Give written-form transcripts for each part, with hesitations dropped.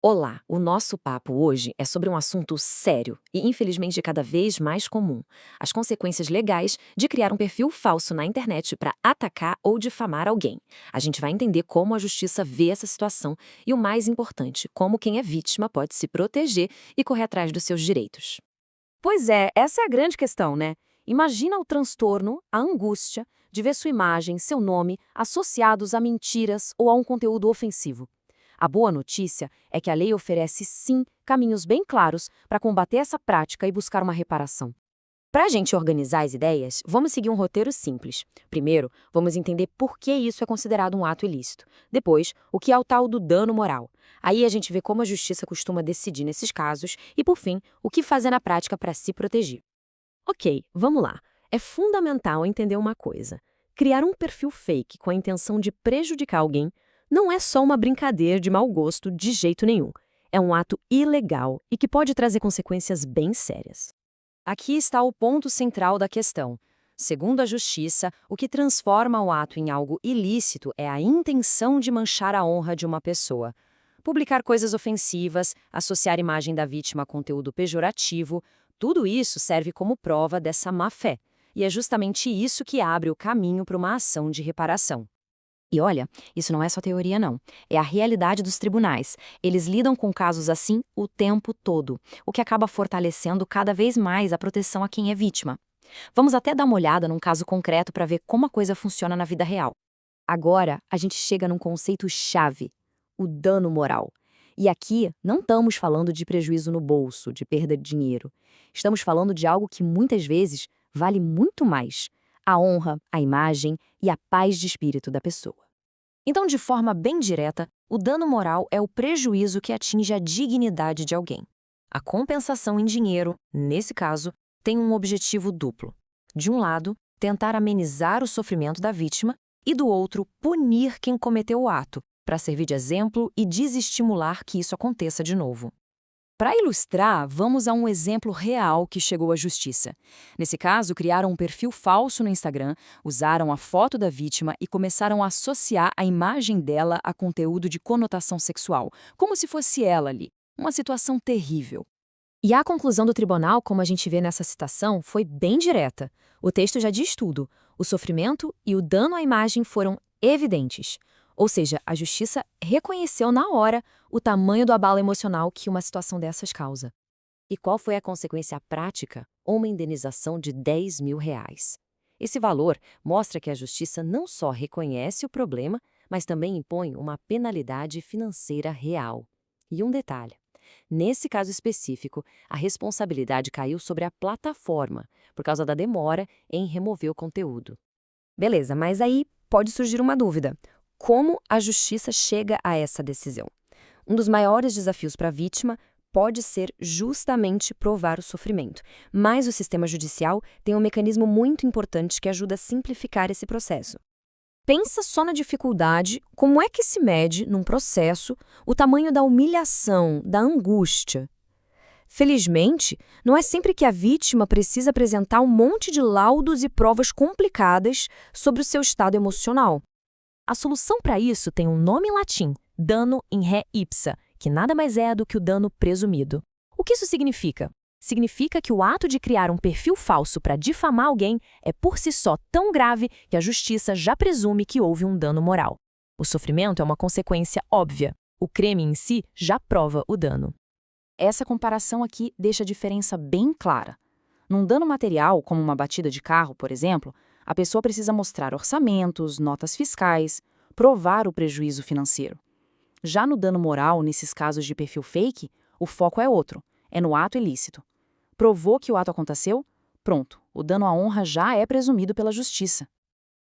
Olá, o nosso papo hoje é sobre um assunto sério e, infelizmente, cada vez mais comum: as consequências legais de criar um perfil falso na internet para atacar ou difamar alguém. A gente vai entender como a justiça vê essa situação e, o mais importante, como quem é vítima pode se proteger e correr atrás dos seus direitos. Pois é, essa é a grande questão, né? Imagina o transtorno, a angústia de ver sua imagem, seu nome associados a mentiras ou a um conteúdo ofensivo. A boa notícia é que a lei oferece, sim, caminhos bem claros para combater essa prática e buscar uma reparação. Para a gente organizar as ideias, vamos seguir um roteiro simples. Primeiro, vamos entender por que isso é considerado um ato ilícito. Depois, o que é o tal do dano moral. Aí a gente vê como a justiça costuma decidir nesses casos e, por fim, o que fazer na prática para se proteger. Ok, vamos lá. É fundamental entender uma coisa. Criar um perfil fake com a intenção de prejudicar alguém não é só uma brincadeira de mau gosto de jeito nenhum. É um ato ilegal e que pode trazer consequências bem sérias. Aqui está o ponto central da questão. Segundo a Justiça, o que transforma o ato em algo ilícito é a intenção de manchar a honra de uma pessoa. Publicar coisas ofensivas, associar a imagem da vítima a conteúdo pejorativo, tudo isso serve como prova dessa má-fé. E é justamente isso que abre o caminho para uma ação de reparação. E olha, isso não é só teoria, não. É a realidade dos tribunais. Eles lidam com casos assim o tempo todo, o que acaba fortalecendo cada vez mais a proteção a quem é vítima. Vamos até dar uma olhada num caso concreto para ver como a coisa funciona na vida real. Agora, a gente chega num conceito-chave: o dano moral. E aqui não estamos falando de prejuízo no bolso, de perda de dinheiro. Estamos falando de algo que muitas vezes vale muito mais: a honra, a imagem e a paz de espírito da pessoa. Então, de forma bem direta, o dano moral é o prejuízo que atinge a dignidade de alguém. A compensação em dinheiro, nesse caso, tem um objetivo duplo. De um lado, tentar amenizar o sofrimento da vítima e, do outro, punir quem cometeu o ato, para servir de exemplo e desestimular que isso aconteça de novo. Para ilustrar, vamos a um exemplo real que chegou à justiça. Nesse caso, criaram um perfil falso no Instagram, usaram a foto da vítima e começaram a associar a imagem dela a conteúdo de conotação sexual, como se fosse ela ali. Uma situação terrível. E a conclusão do tribunal, como a gente vê nessa citação, foi bem direta. O texto já diz tudo. O sofrimento e o dano à imagem foram evidentes. Ou seja, a justiça reconheceu na hora o tamanho do abalo emocional que uma situação dessas causa. E qual foi a consequência prática? Uma indenização de R$ 10.000. Esse valor mostra que a justiça não só reconhece o problema, mas também impõe uma penalidade financeira real. E um detalhe: nesse caso específico, a responsabilidade caiu sobre a plataforma, por causa da demora em remover o conteúdo. Beleza, mas aí pode surgir uma dúvida. Como a justiça chega a essa decisão? Um dos maiores desafios para a vítima pode ser justamente provar o sofrimento, mas o sistema judicial tem um mecanismo muito importante que ajuda a simplificar esse processo. Pensa só na dificuldade, como é que se mede, num processo, o tamanho da humilhação, da angústia. Felizmente, não é sempre que a vítima precisa apresentar um monte de laudos e provas complicadas sobre o seu estado emocional. A solução para isso tem um nome em latim: dano in re ipsa, que nada mais é do que o dano presumido. O que isso significa? Significa que o ato de criar um perfil falso para difamar alguém é por si só tão grave que a justiça já presume que houve um dano moral. O sofrimento é uma consequência óbvia. O crime em si já prova o dano. Essa comparação aqui deixa a diferença bem clara. Num dano material, como uma batida de carro, por exemplo, a pessoa precisa mostrar orçamentos, notas fiscais, provar o prejuízo financeiro. Já no dano moral, nesses casos de perfil fake, o foco é outro, é no ato ilícito. Provou que o ato aconteceu? Pronto, o dano à honra já é presumido pela justiça.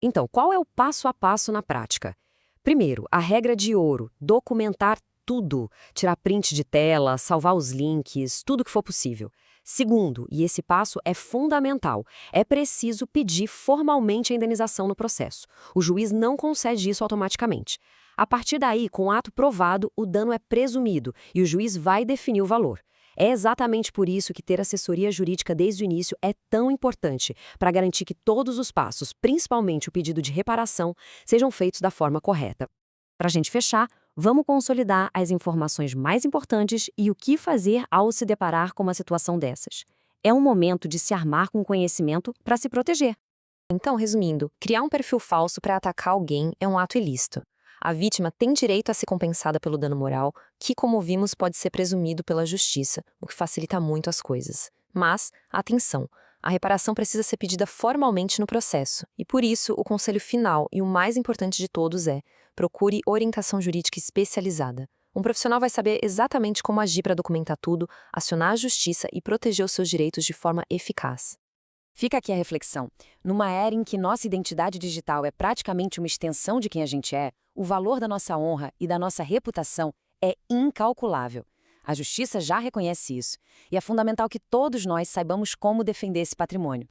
Então, qual é o passo a passo na prática? Primeiro, a regra de ouro: documentar tudo, tirar print de tela, salvar os links, tudo que for possível. Segundo, e esse passo é fundamental, é preciso pedir formalmente a indenização no processo. O juiz não concede isso automaticamente. A partir daí, com o ato provado, o dano é presumido e o juiz vai definir o valor. É exatamente por isso que ter assessoria jurídica desde o início é tão importante, para garantir que todos os passos, principalmente o pedido de reparação, sejam feitos da forma correta. Para a gente fechar, Vamos consolidar as informações mais importantes e o que fazer ao se deparar com uma situação dessas. É um momento de se armar com conhecimento para se proteger. Então, resumindo, criar um perfil falso para atacar alguém é um ato ilícito. A vítima tem direito a ser compensada pelo dano moral, que, como vimos, pode ser presumido pela justiça, o que facilita muito as coisas. Mas, atenção, a reparação precisa ser pedida formalmente no processo, e por isso o conselho final e o mais importante de todos é: procure orientação jurídica especializada. Um profissional vai saber exatamente como agir para documentar tudo, acionar a justiça e proteger os seus direitos de forma eficaz. Fica aqui a reflexão. Numa era em que nossa identidade digital é praticamente uma extensão de quem a gente é, o valor da nossa honra e da nossa reputação é incalculável. A justiça já reconhece isso, e é fundamental que todos nós saibamos como defender esse patrimônio.